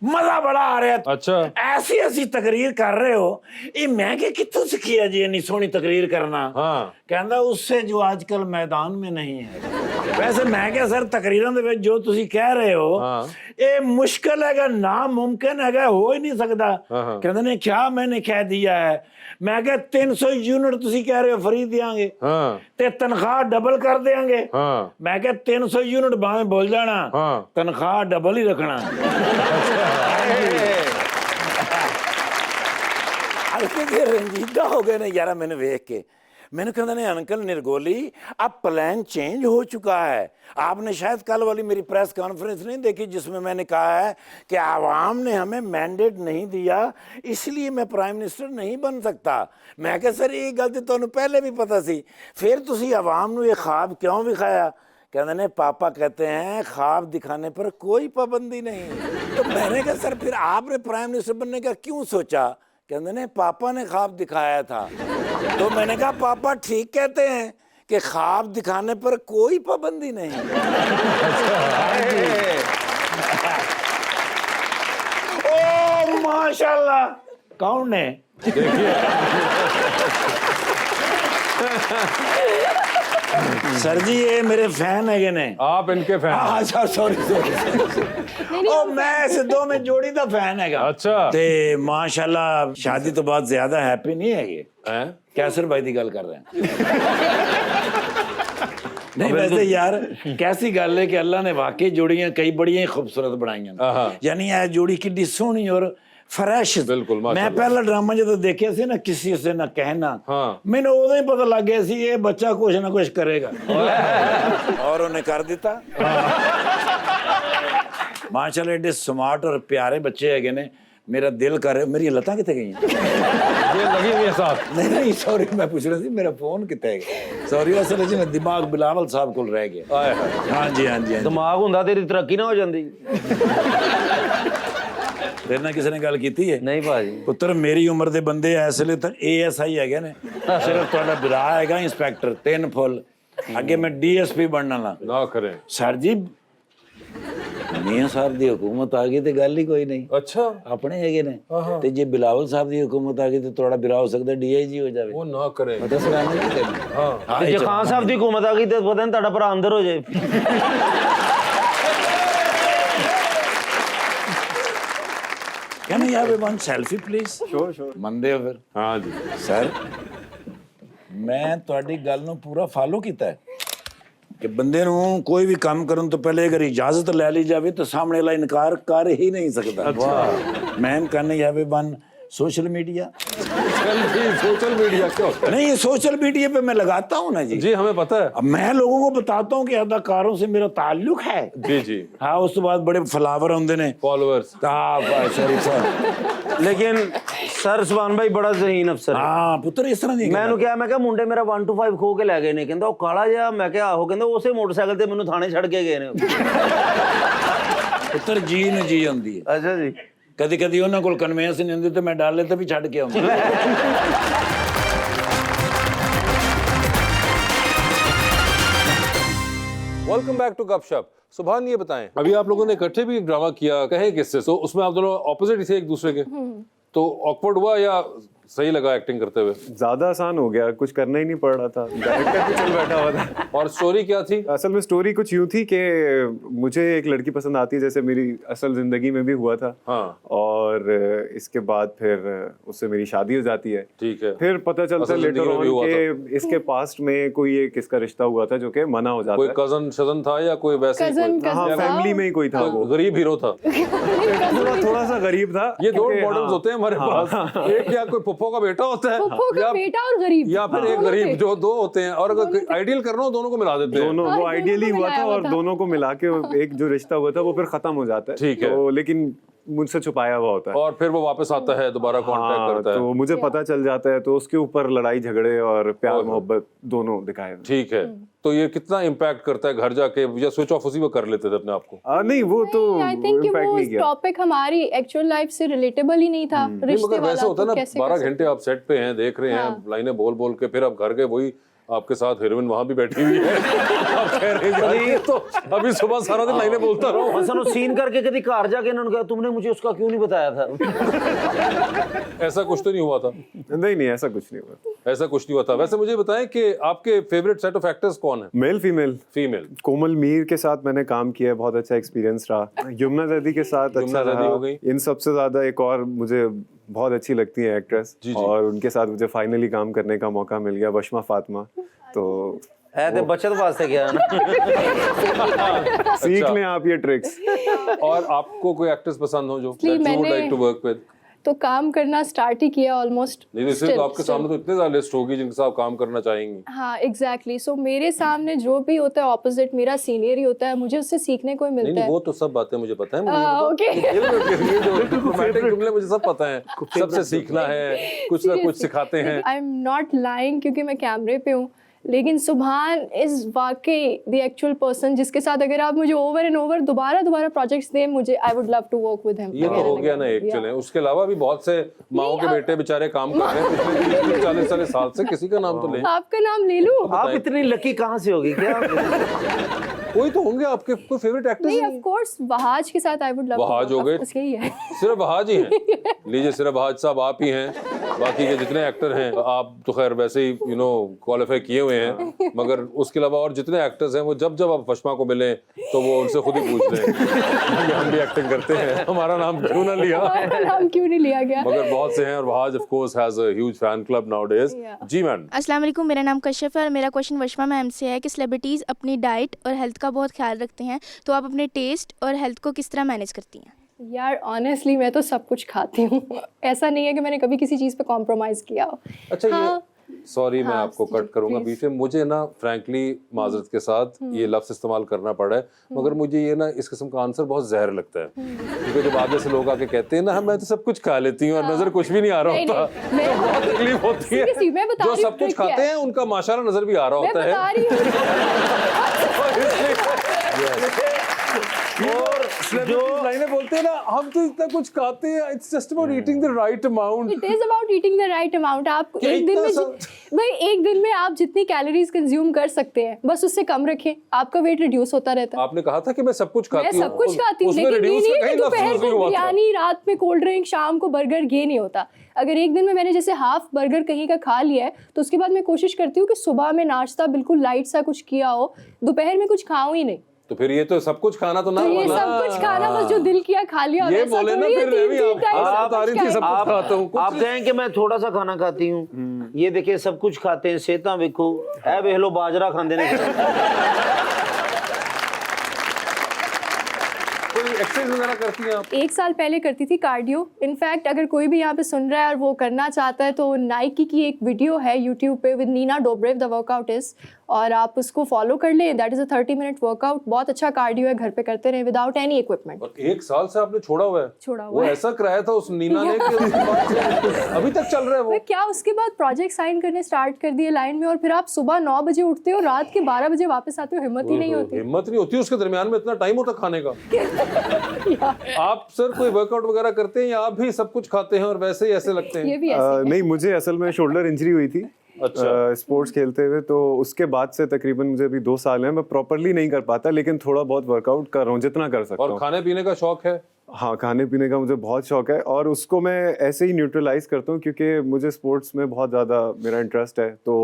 ਮਜ਼ਾ ਬੜਾ ਆ ਰਿਹਾ अच्छा. ਐਸੀ ਐਸੀ ਤਕਰੀਰ ਕਰ ਰਹੇ ਹੋ ਇਹ ਮੈਂ ਕਿ ਕਿੱਥੋਂ ਸਿੱਖੀ ਹੈ ਜੀ ਇੰਨੀ ਸੋਹਣੀ ਤਕਰੀਰ ਕਰਨਾ हाँ. ਕਹਿੰਦਾ ਉਸਸੇ ਜੋ ਅੱਜਕੱਲ ਮੈਦਾਨ में नहीं है ਵੈਸੇ ਮੈਂ ਕਿਹਾ ਸਰ ਤਕਰੀਰਾਂ ਦੇ ਵਿੱਚ ਜੋ ਤੁਸੀਂ ਕਹਿ ਰਹੇ ਹੋ ਹਾਂ। ਇਹ ਮੁਸ਼ਕਲ ਹੈਗਾ ਨਾਮੁਮਕਿਨ ਹੈਗਾ ਹੋ ਹੀ ਨਹੀਂ ਸਕਦਾ ਹਾਂ। ਕਹਿੰਦੇ ਨੇ ਕਿਆ ਮੈंने ਕਹਿ दिया है ਮੈਂ ਕਿਹਾ 300 ਯੂਨਿਟ ਤੁਸੀਂ ਕਹਿ ਰਹੇ ਹੋ ਫਰੀ ਦਿਆਂਗੇ हाँ. ਤੇ ਤਨਖਾਹ ਡਬਲ ਕਰ ਦੇਾਂਗੇ हाँ. ਮੈਂ ਕਿਹਾ 300 ਯੂਨਿਟ ਭਾਵੇਂ ਬੋਲ ਜਾਣਾ ਹਾਂ। ਤਨਖਾਹ ਡਬਲ ਹੀ ਰੱਖਣਾ ਹਲਕੇ ਜਿਹੇ ਰੰਜੀਦਾ ਹੋ ਗਏ ਨੇ ਯਾਰਾ ਮੈਨੂੰ ਵੇਖ ਕੇ मैंने कहते हैं अंकल निर्गोली अब प्लान चेंज हो चुका है आपने शायद कल वाली मेरी प्रेस कॉन्फ्रेंस नहीं देखी जिसमें मैंने कहा है कि आवाम ने हमें मैंडेट नहीं दिया इसलिए मैं प्राइम मिनिस्टर नहीं बन सकता मैं कहा सर ये गल तो पहले भी पता सी फिर तुसी आवाम नू ये ख्वाब क्यों दिखाया कहते ने पापा कहते हैं ख्वाब दिखाने पर कोई पाबंदी नहीं तो मैंने कहा सर फिर आपने प्राइम मिनिस्टर बनने का क्यों सोचा कहते ने पापा ने ख्वाब दिखाया था तो मैंने कहा पापा ठीक कहते हैं कि ख्वाब दिखाने पर कोई पाबंदी नहीं ओ माशाल्लाह कौन है सर जी ये मेरे फैन है ने आप इनके फैन. अच्छा सॉरी सॉरी ओ मैं इस दो में जोड़ी दा फैन हैगा अच्छा. ते माशाल्लाह शादी तो बहुत ज्यादा हैप्पी नहीं है ये हैं? कैसर भाई की गल कर रहे हैं नहीं वैसे यार कैसी गल है कि अल्लाह ने वाकई जोड़ियां कई बड़ियां ही खूबसूरत बनाई हाँ। यानी यह जोड़ी कितनी सोहनी और फ्रेश बिल्कुल, मैं माशाल्लाह। पहला ड्रामा जो देखिया सी ना किसी से ना कहना हाँ। मैंने उदों ही पता लग गया सी ये बच्चा कुछ ना कुछ करेगा और उन्हें कर दिता माशाल्लाह एडे स्मार्ट और प्यारे बच्चे है ने मेरा दिल कर मेरी लत्तां कितने गई ये लगी हुई है साथ. नहीं नहीं सॉरी मैं पूछ रहा थी मेरा फोन कितने गया सॉरी असल जी मैं दिमाग बिलावल साहब को रह गया आए हाय. हाँ जी हाँ जी हाँ जी ਦਿਮਾਗ ਹੁੰਦਾ ਤੇਰੀ ਤਰੱਕੀ ਨਾ ਹੋ ਜਾਂਦੀ तेरे ना किसी ने गल की है ਨਹੀਂ ਭਾਜੀ ਪੁੱਤਰ ਮੇਰੀ ਉਮਰ ਦੇ ਬੰਦੇ ਇਸ ਵੇਲੇ ਤਾਂ ASI ਹੈਗੇ ਨੇ ਸਿਰਫ ਤੁਹਾਡਾ ਬਿਰਾ ਹੈਗਾ ਇੰਸਪੈਕਟਰ 3 ਫੁੱਲ ਅੱਗੇ ਮੈਂ DSP ਬਣਨ ਵਾਲਾ ना करें. ਸਰ ਜੀ ਮੀਆਂ ਸਾਹਿਬ ਦੀ ਹਕੂਮਤ ਆ ਗਈ ਤੇ ਗੱਲ ਹੀ ਕੋਈ ਨਹੀਂ अच्छा. ਆਪਣੇ ਹੈਗੇ ਨੇ ਤੇ ਜੇ ਬਿਲਾਵਲ ਸਾਹਿਬ ਦੀ ਹਕੂਮਤ ਆ ਗਈ ਤੇ ਤੁਹਾਡਾ ਬਿਰਾ ਹੋ ਸਕਦਾ DIG ਹੋ ਜਾਵੇ वो ना करें. ਪਤਾ ਸੁਣਾਣਾ ਕੀ ਤੈਨੂੰ हाँ. ਹਾਂ ਜੇ ਖਾਨ ਸਾਹਿਬ ਦੀ ਹਕੂਮਤ ਆ ਗਈ ਤੇ ਪਤਾ ਨਹੀਂ ਤੁਹਾਡਾ ਭਰਾ ਅੰਦਰ ਹੋ ਜਾਏ Can I have one selfie, please? Sure sure मंदे हो फिर हाँ जी. सर ਮੈਂ ਤੁਹਾਡੀ ਗੱਲ ਨੂੰ ਪੂਰਾ ਫਾਲੋ ਕੀਤਾ ਹੈ ਕਿ ਬੰਦੇ ਨੂੰ ਕੋਈ ਵੀ ਕੰਮ ਕਰਨ ਤੋਂ ਪਹਿਲੇ ਅਗਰ ਇਜਾਜ਼ਤ ਲੈ ਲਈ ਜਾਵੇ ਤਾਂ ਸਾਹਮਣੇ ਵਾਲਾ ਇਨਕਾਰ ਕਰ ਹੀ ਨਹੀਂ ਸਕਦਾ। मैन करने जावे बन सोशल मीडिया। सोशल मीडिया क्या होता है? नहीं, ये सोशल मीडिया पे मैं लगाता हूँ ना जी। जी हमें पता है। अब मैं लोगों को बताता हूँ कि अदाकारों से मेरा ताल्लुक है। जी जी। हाँ, उस तो बाद बड़े फ्लावर होंगे ने फॉलोअर्स। Sorry sir. लेकिन सर सुभान भाई बड़ा ज़हीन अफसर है। हाँ पुत्र इस तरह नहीं मैं क्या मैं क्या मुंडे मेरा 1 to 5 खो के लै गए ने कहंदा ओ काला जिहा मैं क्या आहो कहंदा उसे मोटरसाइकिल ते मैनू थाने छड़ के गए ने। पुत्र जी ने जी होंदी है। अच्छा जी। कदी कदी उन्होंने कोल कन्वेंस नहीं होंदी तो मैं डाले तो भी छड़ के आऊंगा। वेलकम बैक टू गपशप। सुभान ये बताएं, अभी आप लोगों ने इकट्ठे भी एक ड्रामा किया, कहे किससे? तो उसमें आप दोनों ऑपोजिट थे एक दूसरे के, तो ऑकवर्ड हुआ या सही लगा एक्टिंग करते हुए? ज्यादा आसान हो गया, कुछ करना ही नहीं पड़ रहा था, डायरेक्टर भी चल बैठा हुआ था। और स्टोरी क्या थी? असल में स्टोरी कुछ यूं थी कि मुझे एक लड़की पसंद आती है, जैसे मेरी असल जिंदगी में भी हुआ था। हाँ। और इसके बाद फिर उससे मेरी शादी हो जाती है। ठीक है। फिर पता चलता है असल लेटर जिंदगी में भी ऑन हुआ के इसके पास्ट में कोई एक इसका रिश्ता हुआ था जो कि मना हो जाता कोई है। कजन शजन था या कोई वैसे ही Cousin, कोई? हाँ, cousin फैमिली में ही कोई था वो। गरीब हीरो था। थोड़ा सा गरीब था। ये दो क्योंकि मॉडल्स हाँ, होते हैं हमारे पास, एक या कोई पुप्पो का बेटा होता है पुप्पो का या- बेटा और गरीब, या फिर एक दोनों गरीब, थे। जो दो होते हैं। और अगर आइडियल करना हो दोनों को मिला देते हैं। दोनों हाँ, वो दोनों आइडियली को हुआ मिलाया था हुआ और था। दोनों को मिला के एक जो रिश्ता हुआ था वो फिर खत्म हो जाता है। ठीक है। तो लेकिन मुझसे छुपाया हुआ होता है। और फिर वो वापस आता है, दोबारा कांटेक्ट हाँ, करता है। तो मुझे पता चल जाता है, तो उसके ऊपर लड़ाई झगड़े और प्यार ओहो। मोहब्बत दोनों दिखाए हुए। ठीक है। तो ये कितना इम्पैक्ट करता है घर जाके, या स्विच ऑफ उसी में कर लेते थे अपने आप को? नहीं वो तो आई थिंक कि इम्पैक्ट वो नहीं किया। टॉपिक हमारी एक्चुअल लाइफ से रिलेटेबल ही नहीं था। नहीं, रिश्ते मगर वाला वैसे होता है तो ना, कैसे 12 कर घंटे आप सेट पे हैं, देख रहे हैं, हाँ। लाइनें बोल बोल के, फिर आप घर गए, वही आपके साथ हीरोइन वहां भी बैठी हुई है। आप कह रहे हैं यार, ये तो अभी सुबह सारा दिन लाइनें बोलता रहा हूँ। हसन सीन करके कभी घर जाके इन्होंने कहा तुमने मुझे उसका क्यों नहीं बताया था? ऐसा कुछ तो नहीं हुआ था? नहीं ऐसा कुछ नहीं हुआ। ऐसा कुछ नहीं हुआ था। वैसे मुझे बताएं कि आपके फेवरेट सेट ऑफ एक्टर्स कौन है? Male female? फीमेल। कोमल मीर के साथ मैंने काम किया, बहुत अच्छा एक्सपीरियंस रहा। यमुना दीदी के साथ यमुना अच्छा दीदी रहा। हो गई। इन सबसे ज्यादा एक और मुझे बहुत अच्छी लगती है एक्ट्रेस, जी, जी। और उनके साथ मुझे फाइनली काम करने का मौका मिल गया, वशमा फातिमा। तो है तो बचत वास्ते गया ना। सीख लें आप ये ट्रिक्स। और आपको कोई एक्ट्रेस पसंद हो जो इसलिए that you would मैंने- like to work with? तो काम करना स्टार्ट ही किया ऑलमोस्ट। नहीं, इसलिए तो आपके सामने तो इतने ज्यादा लिस्ट होगी जिनके साथ आप काम करना चाहेंगी। हाँ एग्जैक्टली। सो मेरे सामने जो भी होता है ऑपोजिट मेरा सीनियर ही होता है, मुझे उससे सीखने को ही नहीं मिलता नहीं, है। वो तो सब बातें मुझे पता है। मुझे ये बताओ, ओके। ये जो डिप्लोमेटिक जुमले मुझे सब पता है, सबसे सीखना है, कुछ ना कुछ सिखाते हैं। आई एम नॉट लाइंग क्योंकि मैं कैमरे पे हूँ, लेकिन सुभान इज वाकई द एक्चुअल पर्सन जिसके साथ अगर आप मुझे ओवर एंड ओवर दोबारा प्रोजेक्ट्स दें, मुझे I would love to work with him. ये तो हो गया ना एक, चले। उसके अलावा भी बहुत से माओ के बेटे बेचारे काम कर रहे हैं पिछले 30-40 साल से। किसी का नाम तो ले। आपका नाम ले लूं? आप इतनी लकी कहाँ से होगी क्या? कोई तो होंगे आपके, कोई फेवरेट एक्टर्स? नहीं ऑफ कोर्स वहाज के साथ आई वुड लव। वहाज हो गए। यही है। सिर्फ वहाज ही हैं? लीजिए, सिर्फ वहाज साहब आप ही हैं। बाकी के जितने एक्टर हैं, आप तो खैर वैसे ही क्वालिफाई किए हुए हैं, मगर उसके अलावा और जितने एक्टर्स हैं वो जब आप वशमा को मिले तो वो उनसे खुद ही पूछ लें कि हम भी एक्टिंग करते हैं, हमारा नाम क्यों ना लिया। हमारा नाम क्यों नहीं लिया गया? मगर बहुत से हैं, और Wahaj of course has a huge fan club nowadays. जी मैम। अस्सलाम वालेकुम, मेरा नाम कश्यप है और मेरा क्वेश्चन वशमा मैम से है कि सेलिब्रिटीज़ अपनी डाइट और हेल्थ का बहुत ख्याल रखते हैं, तो आप अपने टेस्ट और हेल्थ को किस तरह मैनेज करती हैं? यार ऑनेस्टली मैं तो सब कुछ खाती हूँ। ऐसा नहीं है कि मैंने कभी किसी चीज़ पे कॉम्प्रोमाइज़ किया हो। अच्छा, हाँ, ये सॉरी मैं हाँ, आपको जी, कट करूंगा please। बीच में। मुझे ना फ्रैंकली माजरत के साथ ये लफ्ज़ इस्तेमाल करना पड़ा है, मगर मुझे ये ना इस किस्म का आंसर बहुत जहर लगता है, क्योंकि जब आगे से लोग आके कहते हैं ना मैं तो सब कुछ खा लेती हूँ और नजर कुछ भी नहीं आ रहा नहीं, होता, नहीं, मैं- तो बहुत तकलीफ होती है। Seriously, मैं बता जो रही हूँ सब कुछ trick क्या खाते है। हैं उनका माशाल्लाह नजर भी आ रहा मैं होता बता है। रही हूँ। और जो लाइनें बोलते हैं ना, हम तो इतना कुछ खाते हैं, it's just about eating the right amount. It is about eating the right amount. आप क्या एक दिन इतना में भाई एक दिन में आप जितनी कैलोरीज कंज्यूम कर सकते हैं बस उससे कम रखें, आपका वेट रिड्यूस होता रहता है। आपने कहा था कि मैं सब कुछ मैं खाती हूँ। सब कुछ खाती हूँ, उसमें लेकिन ये reduce नहीं का है कहीं कि लफ्ज़ दोपहर यूज़ नहीं को हुआ था। बिरयानी, रात में कोल्ड ड्रिंक, शाम को बर्गर, ये नहीं होता। अगर एक दिन में मैंने जैसे हाफ बर्गर कहीं का खा लिया है तो उसके बाद मैं कोशिश करती हूँ कि सुबह में नाश्ता बिल्कुल लाइट सा कुछ किया हो, दोपहर में कुछ खाऊं ही नहीं। तो फिर ये तो सब कुछ खाना तो ना तो ये हुआ ना। सब कुछ खाना बस जो दिल किया खा लिया, ये वैसा बोले ना थोड़ी है, फिर तीन- रवि, तीन टाइम आप सब बता रही कुछ थी सब खाएं। कुछ खाता हूँ आप कहें कि मैं थोड़ा सा खाना खाती हूँ, ये देखिए सब कुछ खाते हैं, सेहता वेखो है, वेख लो बाजरा खाते ने। कोई एक्सरसाइज वगैरह करती हैं आप? 1 साल पहले करती थी कार्डियो। इनफैक्ट अगर कोई भी यहाँ पे सुन रहा है और वो करना चाहता है तो नाइकी की एक वीडियो है यूट्यूब पे with Nina Dobrev, the workout is, और आप उसको फॉलो कर लें। That is a 30 minute workout, बहुत अच्छा कार्डियो है, घर पे करते रहे विदाउट एनी इक्विपमेंट। और 1 साल से आपने छोड़ा हुआ है? छोड़ा हुआ वो है। ऐसा कराया था उस नीना ने कि उसके बाद से अभी तक चल रहा है वो? मैं क्या, उसके बाद प्रोजेक्ट साइन करने स्टार्ट कर दिए लाइन में, और फिर आप सुबह 9 बजे उठते हो, रात के 12 बजे वापस आते हो, हिम्मत ही नहीं होती। हिम्मत नहीं होती, उसके दरमियान में इतना टाइम होता खाने का। आप सर कोई वर्कआउट वगैरह करते हैं या आप भी सब कुछ खाते हैं और वैसे ही ऐसे लगते हैं? ये भी ऐसे नहीं, मुझे असल में शोल्डर इंजरी हुई थी स्पोर्ट्स खेलते हुए, तो उसके बाद से तकरीबन मुझे अभी 2 साल हैं। मैं प्रॉपरली नहीं कर पाता, लेकिन थोड़ा बहुत वर्कआउट कर रहा हूँ जितना कर सकता और हूँ। खाने पीने का शौक है? हाँ, खाने पीने का मुझे बहुत शौक है और उसको मैं ऐसे ही न्यूट्रलाइज करता हूँ क्योंकि मुझे स्पोर्ट्स में बहुत ज़्यादा मेरा इंटरेस्ट है। तो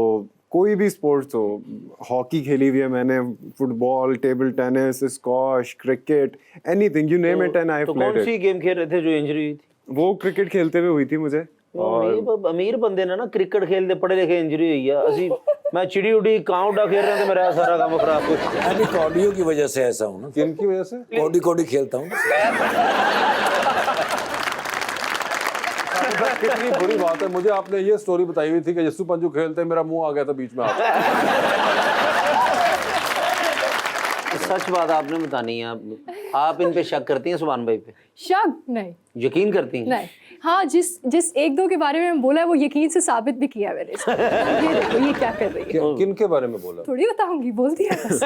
कोई भी स्पोर्ट्स हो, हॉकी खेली हुई है मैंने, football, table tennis, squash, cricket, anything you name it and I तो प्लेड कौन इट। सी गेम खेल रहे थे जो इंजरी हुई थी? वो क्रिकेट खेलते हुए हुई थी मुझे। अमीर बंदे ने ना क्रिकेट खेलते पढ़े लिखे इंजरी हुई है। असि मैं चिड़ी उड़ी कांव उड़ा खेल रहे थे, मेरा सारा काम खराब हो गया। मैं भी कार्डियो की वजह से ऐसा हूँ ना। किनकी वजह से? कोडी कोडी खेलता हूँ। कितनी बुरी बात है। मुझे आपने ये स्टोरी बताई हुई थी कि यस्सु पंजू खेलते मेरा मुंह आ गया था बीच में सच बात आपने बतानी है। आप इन पे शक करती हैं सुभान भाई पे? शक नहीं, यकीन करती हैं? नहीं। हाँ, जिस 1-2 के बारे में बोला है वो यकीन से साबित भी किया मैंने। ये देखो ये क्या कर रही है। किन के बारे में बोला? थोड़ी बताऊंगी, बोल दिया बस।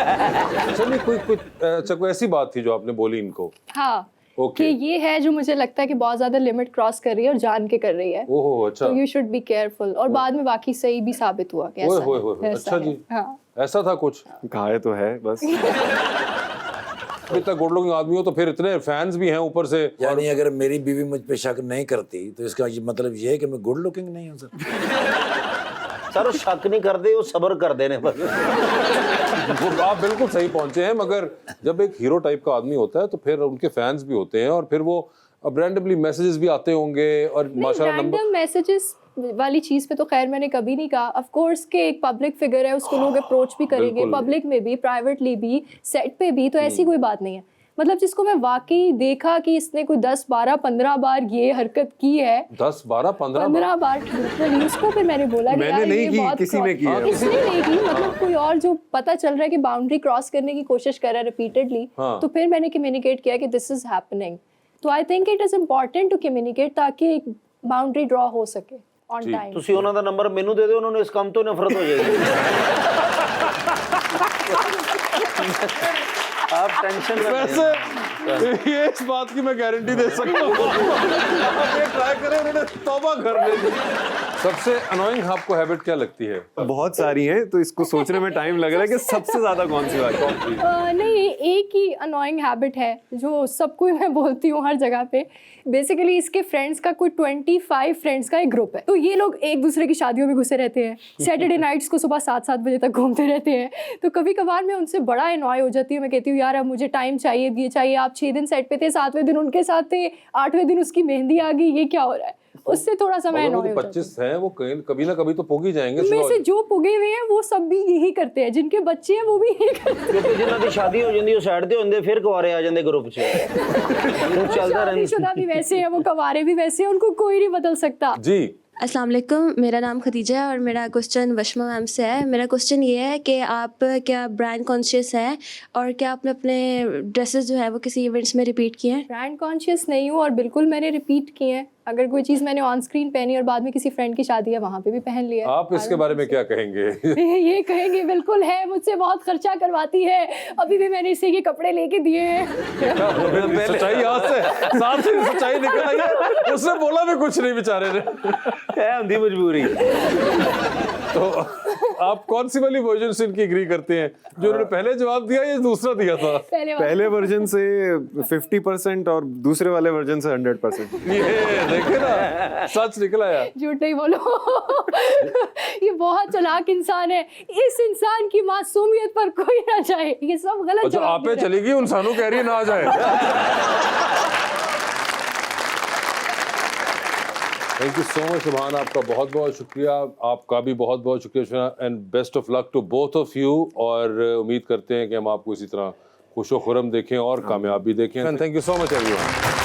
चलिए कोई ऐसी बात थी जो आपने बोली इनको? हाँ, ओके। कि ये है जो मुझे लगता है कि बहुत ज्यादा लिमिट क्रॉस कर रही है और जान के कर रही है। ओहो, अच्छा। तो यू शुड बी केयरफुल। और बाद में बाकी सही भी साबित हुआ कि ऐसा है, ऐसा अच्छा है। जी। हाँ। ऐसा था कुछ? कहा तो है बस। इतना गुड लुकिंग आदमी हो तो फिर इतने फैंस भी हैं ऊपर से। यानी अगर मेरी बीवी मुझ पे शक नहीं करती तो इसका मतलब ये है कि मैं गुड लुकिंग नहीं हूँ सर। सर शक नहीं करते, वो सब्र कर देने पर। वो आप बिल्कुल सही पहुंचे हैं, मगर जब एक हीरो टाइप का आदमी होता है तो फिर उनके फैंस भी होते हैं और फिर वो अब रैंडमली मैसेजेस भी आते होंगे और माशाल्लाह रैंडम मैसेजेस वाली चीज पे तो खैर मैंने कभी नहीं कहा। ऑफ कोर्स के एक पब्लिक फिगर है, उसको लोग अप्रोच भी करेंगे, बिल्कुल। पब्लिक में भी, प्राइवेटली भी, सेट पे भी, तो ऐसी कोई बात नहीं है। मतलब जिसको मैं वाकई देखा कि इसने कोई 10, 12, 15 बार ये हरकत की है, 10, 12, 15 15 बार लिटरली, उसको फिर मैंने बोला कि मैंने यार नहीं ये की, बहुत किसी ने की है। किसी ने नहीं की, मतलब कोई और जो पता चल रहा है कि बाउंड्री क्रॉस करने की कोशिश कर रहा है रिपीटेडली, हाँ। तो फिर मैंने कम्युनिकेट किया कि दिस इज हैपनिंग। तो I think it is important to communicate ताकि एक बाउंड्री ड्रॉ हो सके ऑन टाइम। ਤੁਸੀਂ ਉਹਨਾਂ ਦਾ ਨੰਬਰ ਮੈਨੂੰ ਦੇ ਦਿਓ, ਉਹਨਾਂ ਨੂੰ ਇਸ ਕੰਮ ਤੋਂ ਨਫ਼ਰਤ ਹੋ जाएगी। आप टेंशन ना वैसे ये इस बात की मैं गारंटी दे सकता हूँ आप ये ट्राई करें, उन्होंने तौबा कर लेगी। सबसे अनोइंग आपको हैबिट क्या लगती है? बहुत सारी हैं, तो इसको सोचने में टाइम लग रहा है कि सबसे ज्यादा कौन सी बात है। नहीं, एक ही अनोइंग हैबिट है जो सबको ही मैं बोलती हूँ हर जगह पे। बेसिकली इसके फ्रेंड्स का कोई 25 फ्रेंड्स का एक ग्रुप है, तो ये लोग एक दूसरे की शादियों में घुसे रहते हैं, सैटरडे नाइट्स को सुबह 7-7 बजे तक घूमते रहते हैं। तो कभी कभार मैं उनसे बड़ा अनॉय हो जाती हूँ। मैं कहती हूँ यार अब मुझे टाइम चाहिए, ये चाहिए। आप 6 दिन सेट पे थे, 7वें दिन उनके साथ थे, 8वें दिन उसकी मेहंदी आ गई, ये क्या हो रहा है? उससे थोड़ा सा मैं अगर वो अनॉय जो हो जाती 25 हैं वो कभी ना कभी तो पोग ही जाएंगे। हूँ। में से जो पुगे हुए हैं वो सब भी यही करते हैं, जिनके बच्चे हैं वो भी यही करते हैं। क्योंकि जिन्हों की शादी हो जाती है साइड ते होंगे, फिर कुआरे आ जाते ग्रुप च। वो चलता रहता। शादीशुदा भी वैसे हैं, वो कवारे भी वैसे हैं, उनको कोई नहीं बदल सकता। जी। अस्सलाम वालेकुम, मेरा नाम खदीजा है और मेरा क्वेश्चन वशमा मैम से है। मेरा क्वेश्चन ये है कि आप क्या ब्रांड कॉन्शियस हैं और क्या आपने अपने ड्रेसेस जो है वो किसी इवेंट्स में रिपीट किए हैं? ब्रांड कॉन्शियस नहीं हूँ और बिल्कुल मैंने रिपीट किए हैं। अगर कोई चीज़ मैंने ऑन स्क्रीन पहनी और बाद में किसी फ्रेंड की शादी है वहाँ पे भी पहन लिया। आप इसके बारे में क्या कहेंगे? ये कहेंगे बिल्कुल है, मुझसे बहुत खर्चा करवाती है, अभी भी मैंने इसे ये कपड़े लेके दिए हैं। सच्चाई यहाँ से साफ सी सच्चाई निकल आई है। उसने बोला भी कुछ नहीं बेचारे ने। है उनकी मजबूरी। तो आप कौन सी वाली वर्जन से इनकी एग्री करते हैं, जो उन्होंने पहले जवाब दिया या दूसरा दिया था? पहले वर्जन से 50% और दूसरे वाले वर्जन से 100%। ये देखे ना, सच निकला यार। झूठ नहीं बोलो। ये बहुत चालाक इंसान है, इस इंसान की मासूमियत पर कोई ना जाए। ये सब गलत अच्छा जवाब आपे दे रहे हैं। चली गई, उन सानू कह रही है ना आ जाए। थैंक यू सो मच सुभान, आपका बहुत बहुत शुक्रिया, आपका भी बहुत बहुत शुक्रिया and best of luck to both of you. और उम्मीद करते हैं कि हम आपको इसी तरह खुशो खुरम देखें और कामयाब भी देखें। And thank you so much everyone.